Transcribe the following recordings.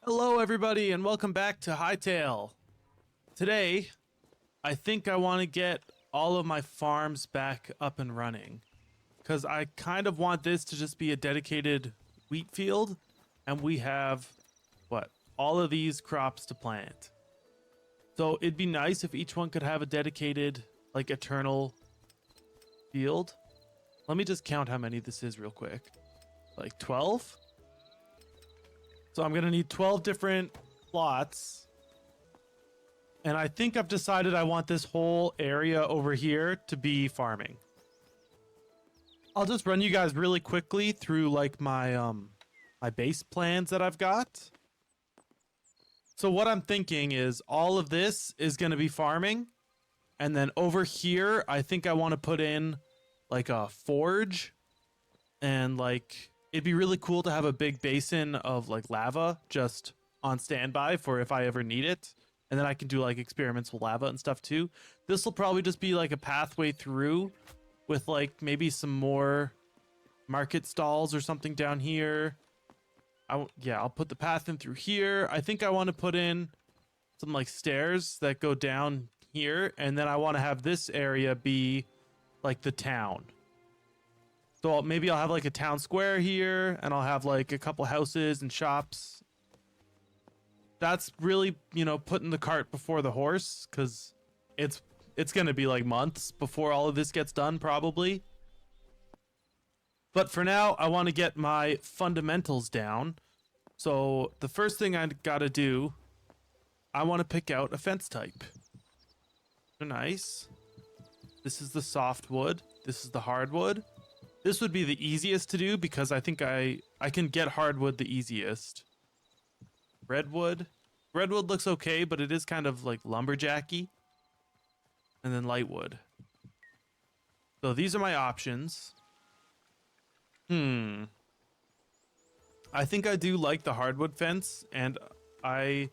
Hello, everybody, and welcome back to Hytale. Today, I think I want to get all of my farms back up and running because I kind of want this to just be a dedicated wheat field, and we have what all of these crops to plant. So it'd be nice if each one could have a dedicated, like, eternal field. Let me just count how many this is real quick. Like 12? So I'm gonna need 12 different plots. And I think I've decided I want this whole area over here to be farming. I'll just run you guys really quickly through like my base plans that I've got. So what I'm thinking is all of this is gonna be farming. And then over here, I think I want to put in like a forge and like it'd be really cool to have a big basin of like lava just on standby for if I ever need it. And then I can do like experiments with lava and stuff too. This will probably just be like a pathway through with like maybe some more market stalls or something down here. I'll put the path in through here. I think I want to put in some like stairs that go down here. And then I want to have this area be like the town. So maybe I'll have like a town square here, and I'll have like a couple houses and shops. That's really, putting the cart before the horse, because it's gonna be like months before all of this gets done, probably. But for now, I want to get my fundamentals down. So the first thing I gotta do, I want to pick out a fence type. They're nice. This is the softwood. This is the hardwood. This would be the easiest to do because I think I can get hardwood the easiest. Redwood. Redwood looks okay, but it is kind of like lumberjacky. And then lightwood. So these are my options. I think I do like the hardwood fence, and I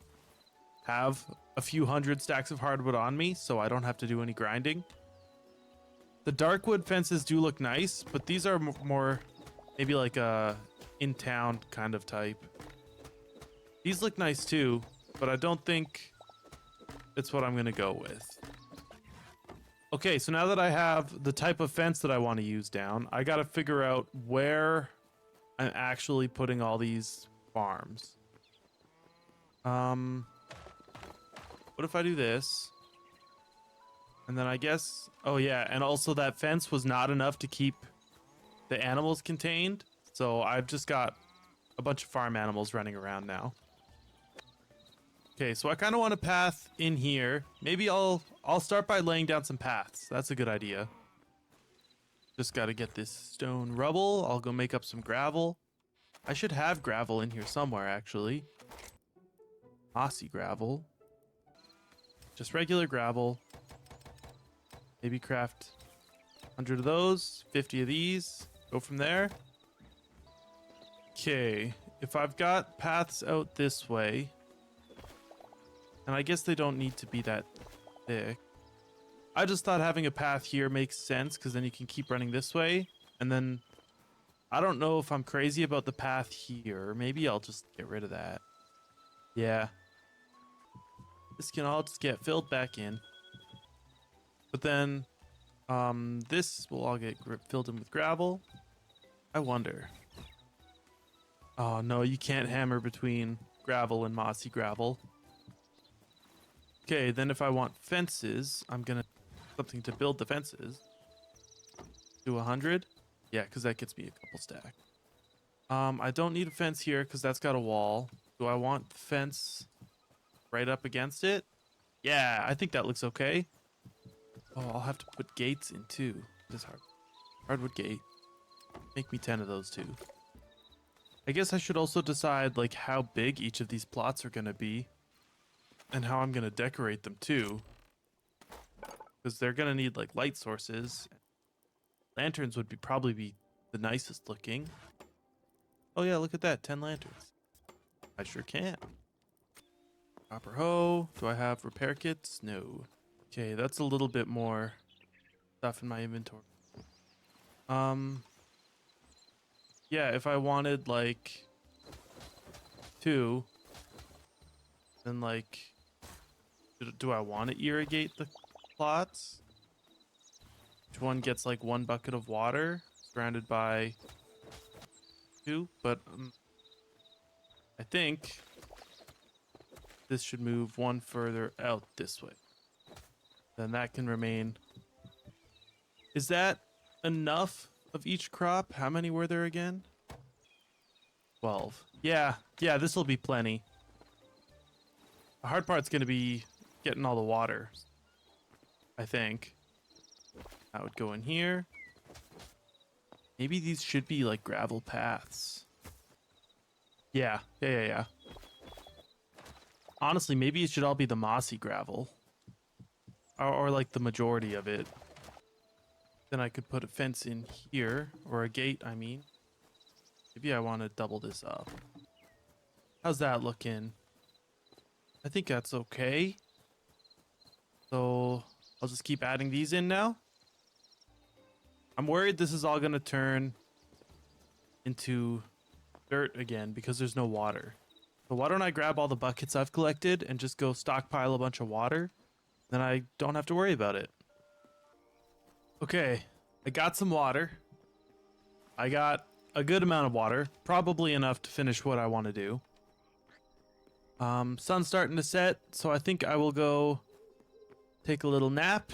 have a few hundred stacks of hardwood on me, so I don't have to do any grinding. The darkwood fences do look nice, but these are more maybe like a in-town kind of type. These look nice too, but I don't think it's what I'm going to go with. Okay, so now that I have the type of fence that I want to use down, I got to figure out where I'm actually putting all these farms. What if I do this? And then I guess, oh yeah, and also that fence was not enough to keep the animals contained. So I've just got a bunch of farm animals running around now. Okay, so I kind of want a path in here. Maybe I'll start by laying down some paths. That's a good idea. Just got to get this stone rubble. I'll go make up some gravel. I should have gravel in here somewhere, actually. Mossy gravel. Just regular gravel. Maybe craft 100 of those, 50 of these, go from there. Okay, if I've got paths out this way, and I guess they don't need to be that thick. I just thought having a path here makes sense because then you can keep running this way. And then I don't know if I'm crazy about the path here. Maybe I'll just get rid of that. Yeah. This can all just get filled back in. But then, this will all get filled in with gravel. I wonder. Oh no, you can't hammer between gravel and mossy gravel. Okay, then if I want fences, I'm gonna something to build the fences. Do 100? Yeah, because that gets me a couple stack. I don't need a fence here because that's got a wall. Do I want the fence right up against it? Yeah, I think that looks okay. Oh, I'll have to put gates in too. This hardwood gate. Make me 10 of those too. I guess I should also decide like how big each of these plots are gonna be, and how I'm gonna decorate them too, because they're gonna need like light sources. Lanterns would probably be the nicest looking. Oh yeah, look at that, 10 lanterns. I sure can. Copper hoe. Do I have repair kits? No. Okay, that's a little bit more stuff in my inventory. Yeah, if I wanted like 2, Then like, do I want to irrigate the plots? Each one gets like 1 bucket of water surrounded by 2, but I think this should move one further out this way. Then that can remain. Is that enough of each crop? How many were there again? 12. Yeah, this will be plenty. The hard part's going to be getting all the water, I think. That would go in here. Maybe these should be like gravel paths. Yeah. Honestly, maybe it should all be the mossy gravel. Or like the majority of it. Then I could put a fence in here, or a gate, I mean. Maybe I want to double this up. How's that looking? I think that's okay. So I'll just keep adding these in now. I'm worried this is all going to turn into dirt again because there's no water. So why don't I grab all the buckets I've collected and just go stockpile a bunch of water? Then I don't have to worry about it. Okay, I got some water. I got a good amount of water, probably enough to finish what I want to do. Sun's starting to set, so I think I will go take a little nap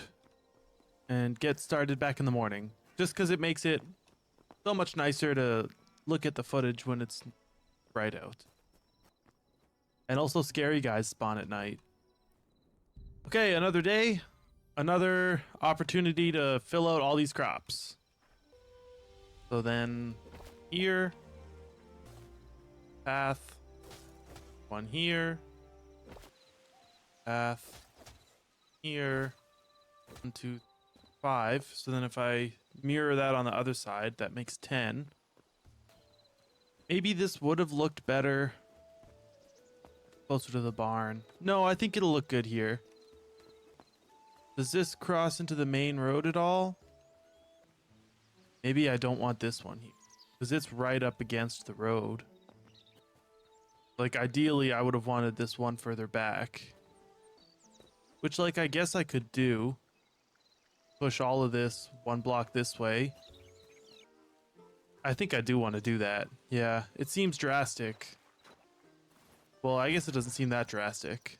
and get started back in the morning. Just because it makes it so much nicer to look at the footage when it's bright out. And also scary guys spawn at night. Okay, another day. Another opportunity to fill out all these crops. So then here. Path. One here. Path. Here. 1, 2, 5. So then if I mirror that on the other side, that makes 10. Maybe this would have looked better closer to the barn. No, I think it'll look good here. Does this cross into the main road at all? Maybe I don't want this one here because it's right up against the road. Like ideally I would have wanted this one further back, which like I guess I could do. Push all of this 1 block this way. I think I do want to do that. Yeah, it seems drastic. Well, I guess it doesn't seem that drastic.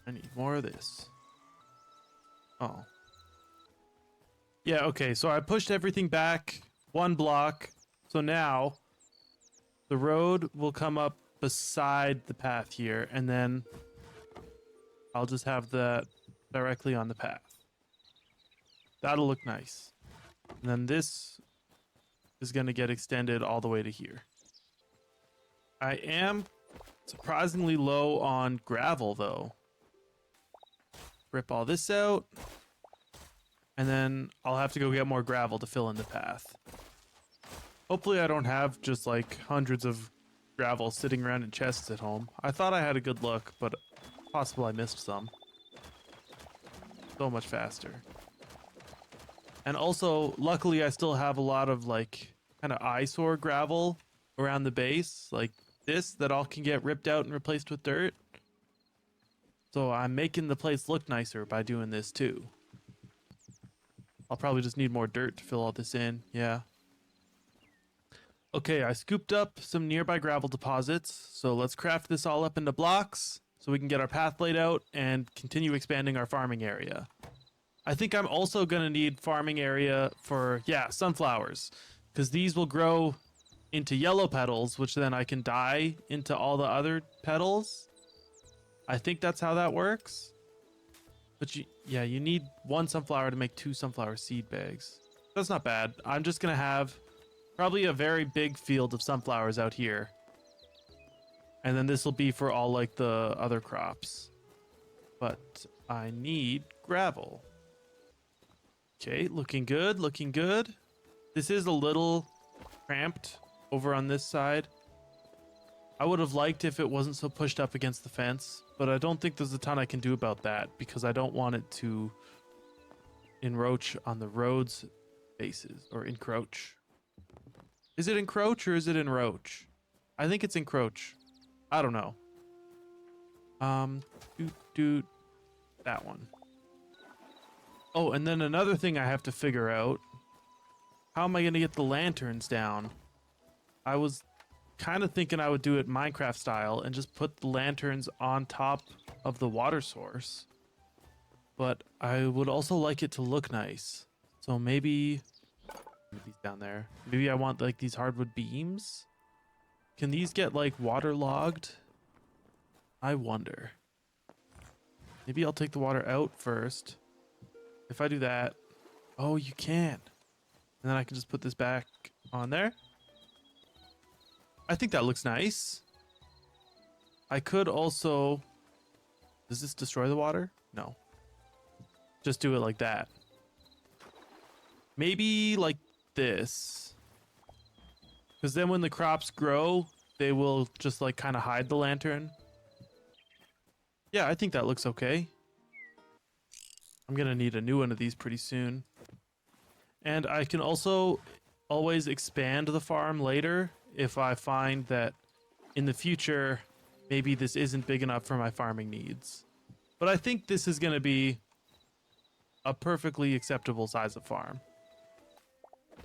I need more of this. Oh. Yeah, okay, so I pushed everything back 1 block. So now the road will come up beside the path here, and then I'll just have that directly on the path. That'll look nice. And then this is going to get extended all the way to here. I am surprisingly low on gravel, though. Rip all this out. And then I'll have to go get more gravel to fill in the path. Hopefully I don't have just like hundreds of gravel sitting around in chests at home. I thought I had a good look, but possible I missed some. So much faster. And also, luckily I still have a lot of like kind of eyesore gravel around the base, like this, that all can get ripped out and replaced with dirt. So I'm making the place look nicer by doing this too. I'll probably just need more dirt to fill all this in, yeah. Okay, I scooped up some nearby gravel deposits, so let's craft this all up into blocks so we can get our path laid out and continue expanding our farming area. I think I'm also going to need farming area for, yeah, sunflowers, because these will grow into yellow petals, which then I can dye into all the other petals. I think that's how that works. But you need 1 sunflower to make 2 sunflower seed bags. That's not bad. I'm just going to have probably a very big field of sunflowers out here. And then this will be for all like the other crops. But I need gravel. Okay, looking good, looking good. This is a little cramped over on this side. I would have liked if it wasn't so pushed up against the fence, but I don't think there's a ton I can do about that because I don't want it to encroach on the road's bases, or encroach. Is it encroach or is it enroach? I think it's encroach. I don't know. Doot, doot, that one. Oh, and then another thing I have to figure out. How am I going to get the lanterns down? I was kind of thinking I would do it Minecraft style and just put the lanterns on top of the water source. But I would also like it to look nice. So maybe these down there. Maybe I want like these hardwood beams. Can these get like waterlogged? I wonder. Maybe I'll take the water out first. If I do that, oh, you can. And then I can just put this back on there. I think that looks nice. I could also, does this destroy the water? No. Just do it like that. Maybe like this. Because then when the crops grow, they will just like kind of hide the lantern. Yeah, I think that looks okay. I'm gonna need a new one of these pretty soon. And I can also always expand the farm later if I find that in the future, maybe this isn't big enough for my farming needs. But I think this is gonna be a perfectly acceptable size of farm.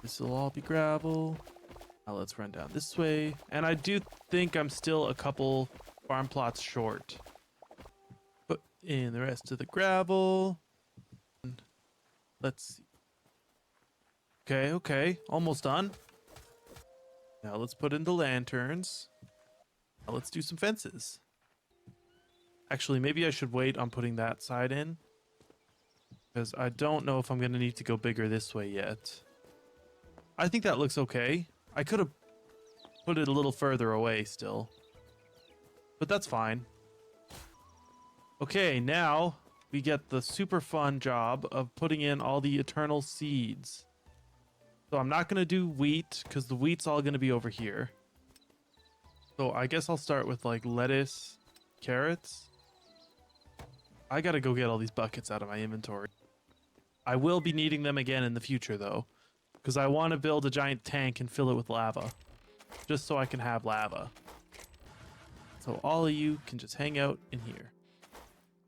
This will all be gravel. Now let's run down this way. And I do think I'm still a couple farm plots short. Put in the rest of the gravel. Let's see. Okay, almost done. Now let's put in the lanterns. Now let's do some fences. Actually, maybe I should wait on putting that side in, because I don't know if I'm going to need to go bigger this way yet. I think that looks okay. I could have put it a little further away still, but that's fine. Okay, now we get the super fun job of putting in all the eternal seeds. So I'm not going to do wheat because the wheat's all going to be over here. So I guess I'll start with like lettuce, carrots. I got to go get all these buckets out of my inventory. I will be needing them again in the future though, because I want to build a giant tank and fill it with lava, just so I can have lava. So all of you can just hang out in here,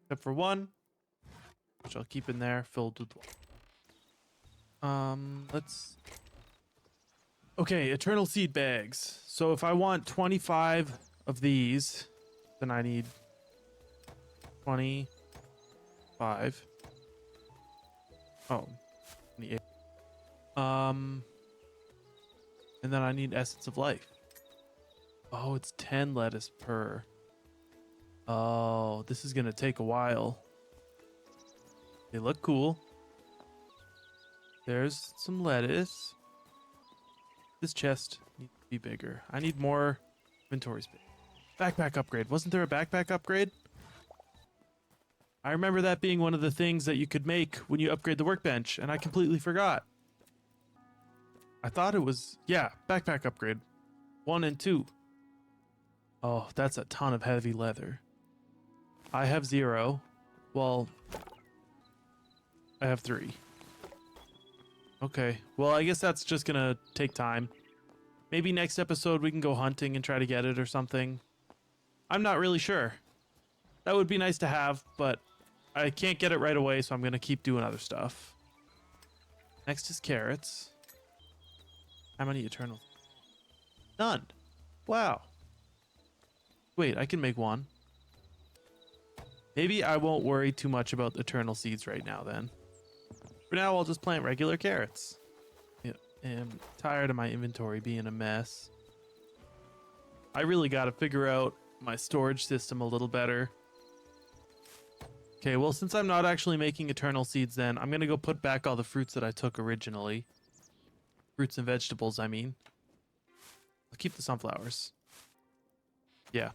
except for one, which I'll keep in there filled with water. Let's... Okay, eternal seed bags. So if I want 25 of these, then I need 25. Oh, 28. And then I need essence of life. Oh, it's 10 lettuce per. Oh, this is gonna take a while. They look cool. There's some lettuce. This chest needs to be bigger. I need more inventory space. Backpack upgrade. Wasn't there a backpack upgrade? I remember that being one of the things that you could make when you upgrade the workbench, and I completely forgot. I thought it was, yeah, backpack upgrade. 1 and 2. Oh, that's a ton of heavy leather. I have 0. Well, I have 3. Okay, well, I guess that's just gonna take time. Maybe next episode we can go hunting and try to get it or something. I'm not really sure. That would be nice to have, but I can't get it right away, so I'm gonna keep doing other stuff. Next is carrots. How many eternal? None. Wow. Wait, I can make one. Maybe I won't worry too much about eternal seeds right now then. For now, I'll just plant regular carrots. Yeah, I'm tired of my inventory being a mess. I really got to figure out my storage system a little better. Okay, well, since I'm not actually making eternal seeds then, I'm going to go put back all the fruits that I took originally. Fruits and vegetables, I mean. I'll keep the sunflowers. Yeah.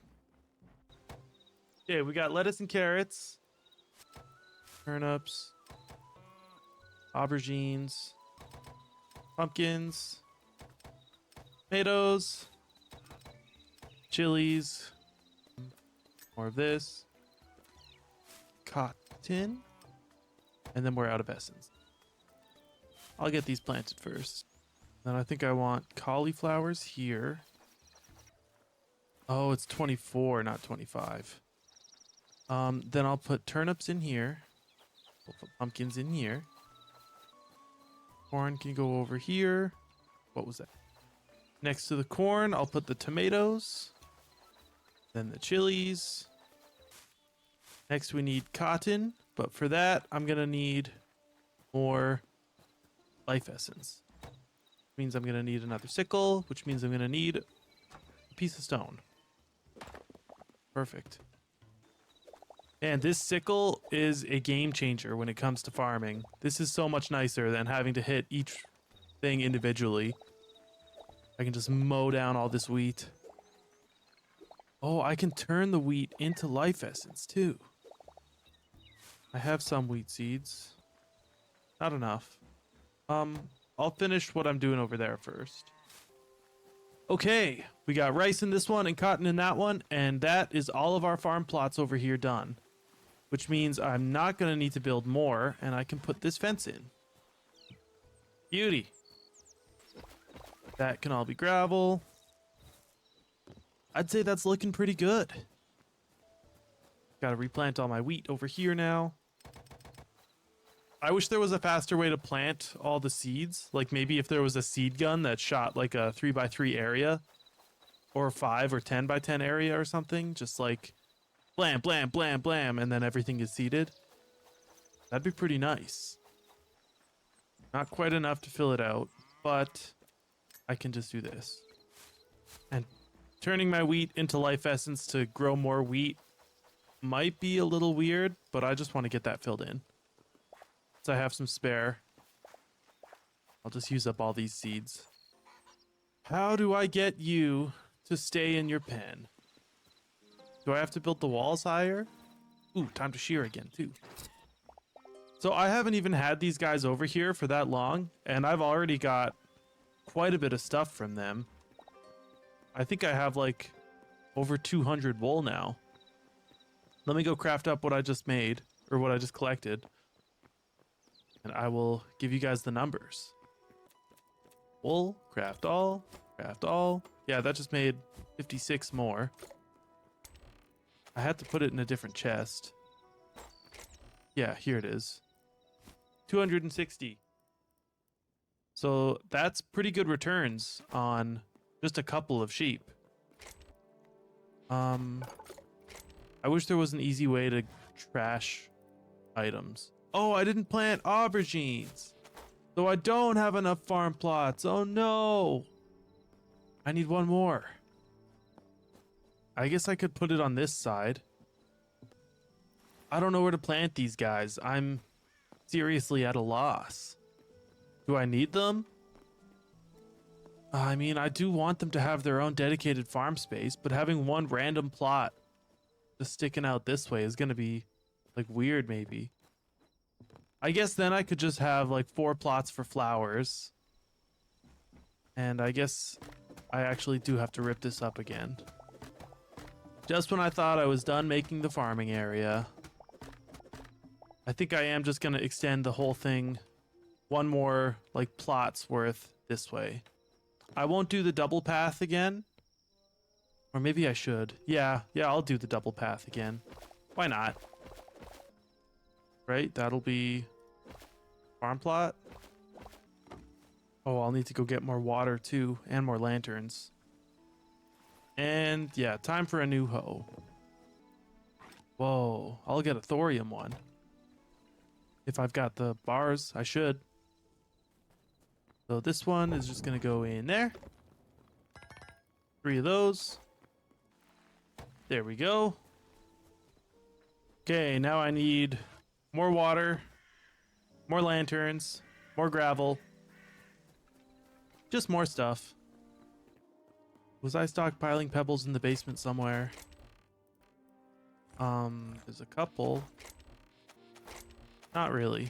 Okay, we got lettuce and carrots. Turnips. Aubergines, pumpkins, tomatoes, chilies, more of this, cotton, and then we're out of essence. I'll get these planted first. Then I think I want cauliflowers here. Oh, it's 24, not 25. Then I'll put turnips in here. We'll put pumpkins in here. Corn can go over here. What was that? Next to the corn, I'll put the tomatoes. Then the chilies. Next, we need cotton. But for that, I'm going to need more life essence. Means I'm going to need another sickle, which means I'm going to need a piece of stone. Perfect. And this sickle is a game changer when it comes to farming. This is so much nicer than having to hit each thing individually. I can just mow down all this wheat. Oh, I can turn the wheat into life essence too. I have some wheat seeds. Not enough. I'll finish what I'm doing over there first. Okay, we got rice in this one and cotton in that one, and that is all of our farm plots over here done. Which means I'm not going to need to build more, and I can put this fence in. Beauty. That can all be gravel. I'd say that's looking pretty good. Got to replant all my wheat over here now. I wish there was a faster way to plant all the seeds. Like maybe if there was a seed gun that shot like a 3x3 area. Or a 5 or 10x10 area or something. Just like blam, blam, blam, blam. And then everything is seeded. That'd be pretty nice. Not quite enough to fill it out. But I can just do this. And turning my wheat into life essence to grow more wheat might be a little weird. But I just want to get that filled in. So I have some spare. I'll just use up all these seeds. How do I get you to stay in your pen? Do I have to build the walls higher? Ooh, time to shear again too. So I haven't even had these guys over here for that long, and I've already got quite a bit of stuff from them. I think I have like over 200 wool now. Let me go craft up what I just made, or what I just collected. And I will give you guys the numbers. Wool, craft all, craft all. Yeah, that just made 56 more. I had to put it in a different chest. Yeah, here it is. 260. So that's pretty good returns on just a couple of sheep. I wish there was an easy way to trash items. Oh, I didn't plant aubergines. So I don't have enough farm plots. Oh no. I need one more. I guess I could put it on this side. I don't know where to plant these guys. I'm seriously at a loss. Do I need them? I mean, I do want them to have their own dedicated farm space, but having one random plot just sticking out this way is going to be like weird maybe. I guess then I could just have like 4 plots for flowers. And I guess I actually do have to rip this up again. Just when I thought I was done making the farming area. I think I am just going to extend the whole thing one more like plots worth this way. I won't do the double path again. Or maybe I should. Yeah, I'll do the double path again. Why not? Right, that'll be farm plot. Oh, I'll need to go get more water too, and more lanterns. And yeah, time for a new hoe. Whoa, I'll get a thorium one. If I've got the bars, I should. So this one is just gonna go in there. 3 of those. There we go. Okay, now I need more water, more lanterns, more gravel. Just more stuff. Was I stockpiling pebbles in the basement somewhere? There's a couple. Not really.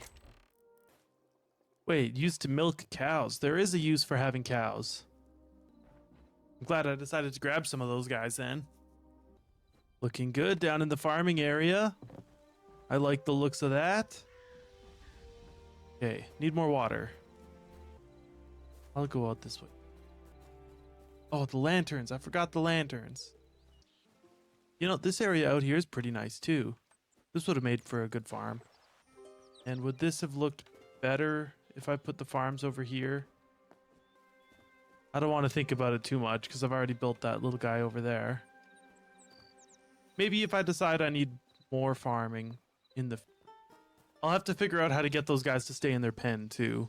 Wait, used to milk cows. There is a use for having cows. I'm glad I decided to grab some of those guys then. Looking good down in the farming area. I like the looks of that. Okay, need more water. I'll go out this way. Oh, the lanterns. I forgot the lanterns. You know, this area out here is pretty nice too. This would have made for a good farm. And would this have looked better if I put the farms over here? I don't want to think about it too much because I've already built that little guy over there. Maybe if I decide I need more farming in the... I'll have to figure out how to get those guys to stay in their pen too.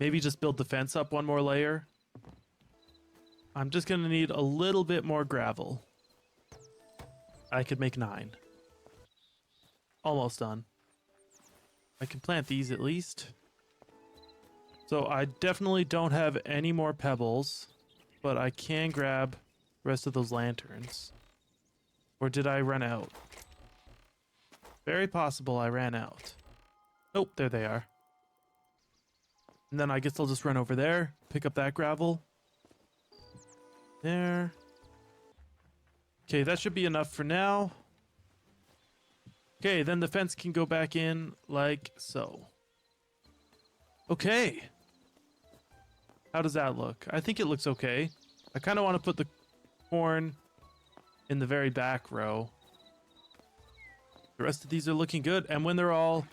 Maybe just build the fence up one more layer. I'm just going to need a little bit more gravel. I could make 9. Almost done. I can plant these at least. So I definitely don't have any more pebbles, but I can grab the rest of those lanterns. Or did I run out? Very possible I ran out. Nope, there they are. And then I guess I'll just run over there, pick up that gravel. There. Okay, that should be enough for now. Okay, then the fence can go back in like so. Okay. How does that look? I think it looks okay. I kind of want to put the corn in the very back row. The rest of these are looking good. And when they're all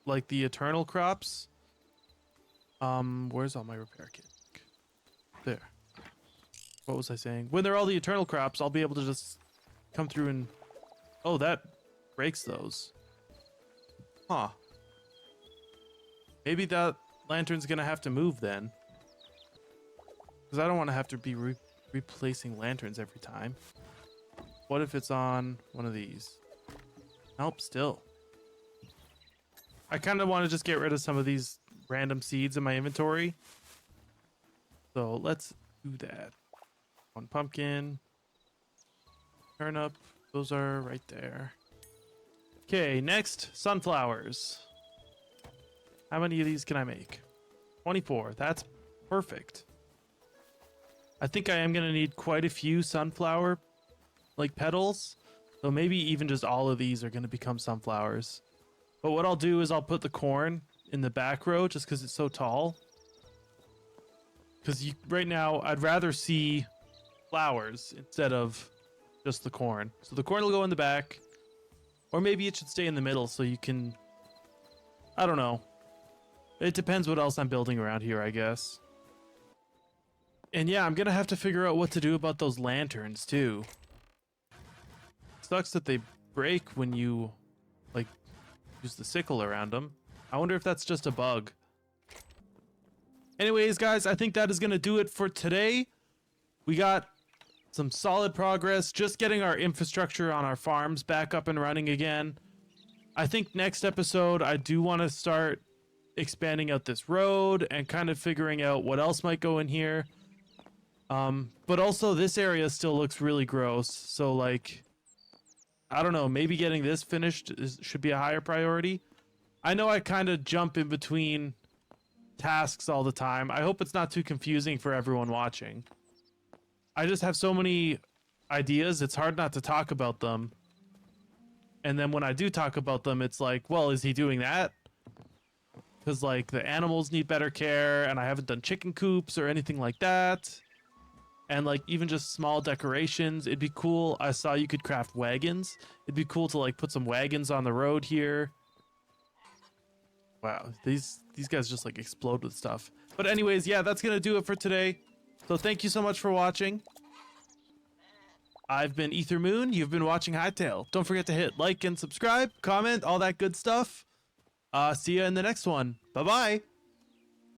like the eternal crops, where's all my repair kit? There. What was I saying? When they're all the eternal crops, I'll be able to just come through and... Oh, that breaks those. Huh. Maybe that lantern's gonna have to move then. Because I don't want to have to be replacing lanterns every time. What if it's on one of these? Nope, still. I kind of want to just get rid of some of these random seeds in my inventory. So let's do that. One pumpkin. Turnip. Those are right there. Okay, next, sunflowers. How many of these can I make? 24. That's perfect. I think I am going to need quite a few sunflower, like, petals. So maybe even just all of these are going to become sunflowers. But what I'll do is I'll put the corn in the back row just because it's so tall. Because right now, I'd rather see flowers instead of just the corn. So the corn will go in the back. Or maybe it should stay in the middle so you can... I don't know. It depends what else I'm building around here, I guess. And yeah, I'm going to have to figure out what to do about those lanterns, too. Sucks that they break when you, like, use the sickle around them. I wonder if that's just a bug. Anyways, guys, I think that is going to do it for today. We got some solid progress, just getting our infrastructure on our farms back up and running again. I think next episode, I do want to start expanding out this road and kind of figuring out what else might go in here. But also this area still looks really gross. So like, I don't know, maybe getting this finished should be a higher priority. I know I kind of jump in between tasks all the time. I hope it's not too confusing for everyone watching. I just have so many ideas, it's hard not to talk about them. And then when I do talk about them, it's like, well, is he doing that? Because like the animals need better care and I haven't done chicken coops or anything like that. And like even just small decorations, it'd be cool. I saw you could craft wagons. It'd be cool to like put some wagons on the road here. Wow, these guys just like explode with stuff. But anyways, yeah, that's gonna do it for today. So thank you so much for watching. I've been Ether Moon. You've been watching Hytale. Don't forget to hit like and subscribe, comment, all that good stuff. See you in the next one. Bye-bye.